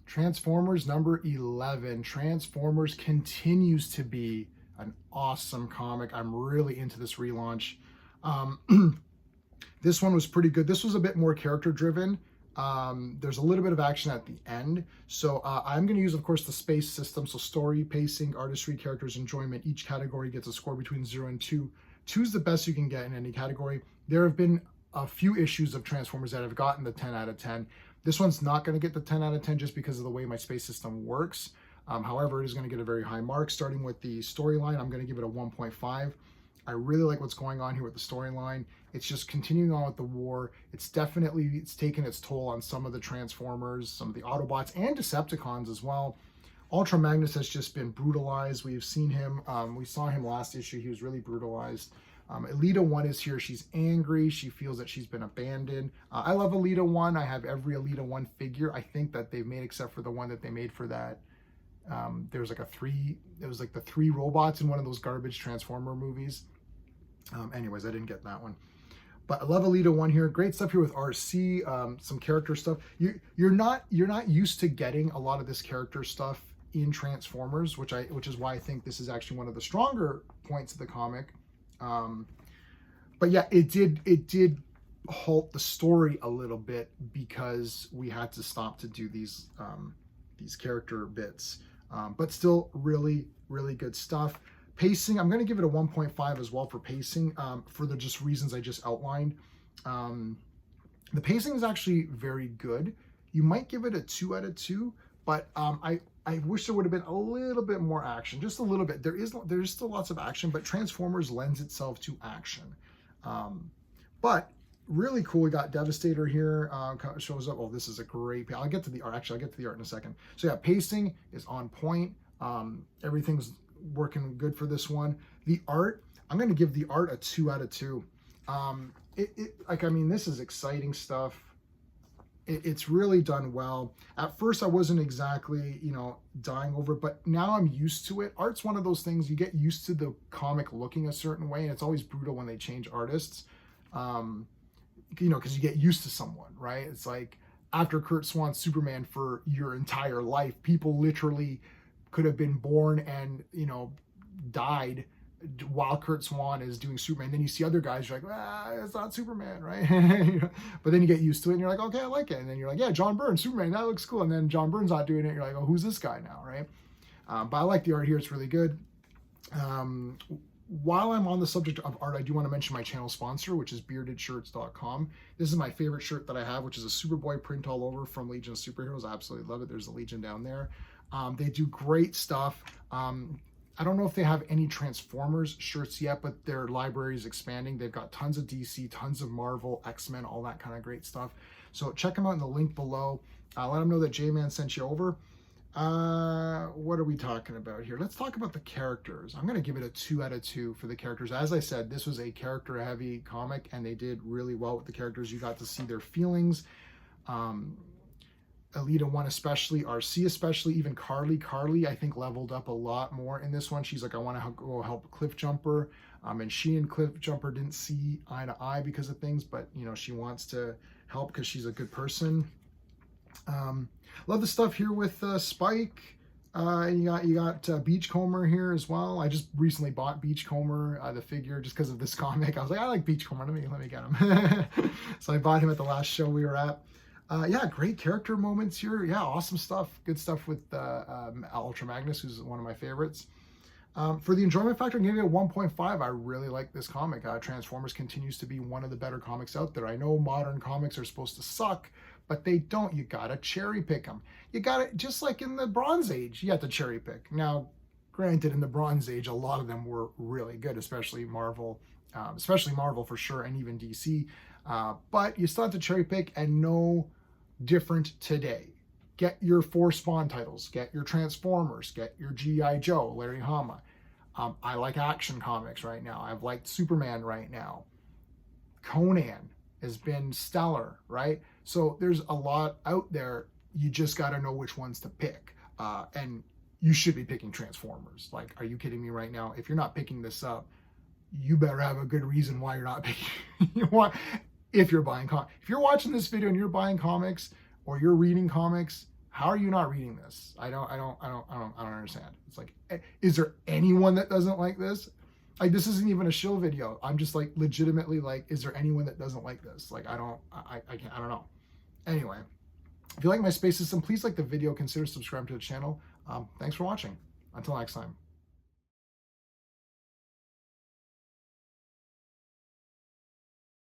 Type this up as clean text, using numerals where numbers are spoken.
Transformers number 11. Transformers continues to be an awesome comic. I'm really into this relaunch. This one was pretty good. This was a bit more character driven. There's a little bit of action at the end. So I'm going to use, of course, the space system. So story, pacing, artistry, characters, enjoyment. Each category gets a score between 0 and 2. 2 is the best you can get in any category. There have been a few issues of Transformers that have gotten the 10 out of 10. This one's not going to get the 10 out of 10 just because of the way my space system works. However, it is going to get a very high mark. Starting with the storyline, I'm going to give it a 1.5. I really like what's going on here with the storyline. It's just continuing on with the war. It's taken its toll on some of the Transformers, some of the Autobots, and Decepticons as well. Ultra Magnus has just been brutalized. We've seen him. We saw him last issue. He was really brutalized. Elita 1 is here. She's angry. She feels that she's been abandoned. I love Elita 1. I have every Elita 1 figure. I think that they've made, except for the one that they made for that. There was like the 3 robots in one of those garbage Transformer movies. Anyways, I didn't get that one. But I love Elita 1 here. Great stuff here with RC, some character stuff. You're not used to getting a lot of this character stuff in Transformers, which is why I think this is actually one of the stronger points of the comic. But yeah, it did halt the story a little bit because we had to stop to do these character bits. But still really, really good stuff. Pacing, I'm going to give it a 1.5 as well for pacing, for the just reasons I just outlined. The pacing is actually very good. You might give it a 2 out of 2, but I wish there would have been a little bit more action, just a little bit. There's still lots of action, but Transformers lends itself to action. But really cool. We got Devastator here, shows up. Oh, this is a great. I'll get to the art. Actually, I'll get to the art in a second. So yeah, pacing is on point. Everything's working good for this one. The art, I'm going to give the art a 2 out of 2. This is exciting stuff. It's really done well. At first, I wasn't exactly, dying over it, but now I'm used to it. Art's one of those things, you get used to the comic looking a certain way, and it's always brutal when they change artists, because you get used to someone, right? It's like after Kurt Swan's Superman for your entire life, people literally could have been born and, died while Kurt Swan is doing Superman. Then you see other guys, you're like, it's not Superman, right? But then you get used to it and you're like, okay, I like it. And then you're like, yeah, John Byrne, Superman, that looks cool. And then John Byrne's not doing it. You're like, oh, who's this guy now, right? But I like the art here. It's really good. While I'm on the subject of art, I do want to mention my channel sponsor, which is beardedshirts.com. This is my favorite shirt that I have, which is a Superboy print all over from Legion of Superheroes. I absolutely love it. There's a Legion down there. They do great stuff. I don't know if they have any Transformers shirts yet, but their library is expanding. They've got tons of DC, tons of Marvel, X-Men, all that kind of great stuff. So check them out in the link below. Let them know that J-Man sent you over. What are we talking about here? Let's talk about the characters. I'm going to give it a 2 out of 2 for the characters. As I said, this was a character-heavy comic, and they did really well with the characters. You got to see their feelings. Elita 1 especially, RC especially, even Carly. Carly, I think, leveled up a lot more in this one. She's like, I want to go help Cliff Jumper. And she and Cliff Jumper didn't see eye to eye because of things, but, she wants to help because she's a good person. Love the stuff here with Spike. You got Beachcomber here as well. I just recently bought Beachcomber, the figure, just because of this comic. I was like, I like Beachcomber. Let me get him. So I bought him at the last show we were at. Great character moments here. Yeah, awesome stuff. Good stuff with Ultra Magnus, who's one of my favorites. For the enjoyment factor, I'm giving it a 1.5. I really like this comic. Transformers continues to be one of the better comics out there. I know modern comics are supposed to suck, but they don't. You gotta cherry pick them. You gotta, just like in the Bronze Age, you have to cherry pick. Now, granted, in the Bronze Age, a lot of them were really good, especially Marvel for sure, and even DC. But you still have to cherry pick, and no different today. Get your 4 Spawn titles, get your Transformers, get your G.I. Joe, Larry Hama. I like action comics right now. I've liked Superman right now. Conan has been stellar, right? So there's a lot out there. You just got to know which ones to pick. And you should be picking Transformers. Like, are you kidding me right now? If you're not picking this up, you better have a good reason why you're not picking. If you're buying if you're watching this video and you're buying comics or you're reading comics, How are you not reading this? I don't understand. It's like, is there anyone that doesn't like this? Like, this isn't even a shill video. I'm just like legitimately like, is there anyone that doesn't like this? Like, I can't, I don't know. Anyway, if you like my space system, please like the video, consider subscribing to the channel. Thanks for watching. Until next time.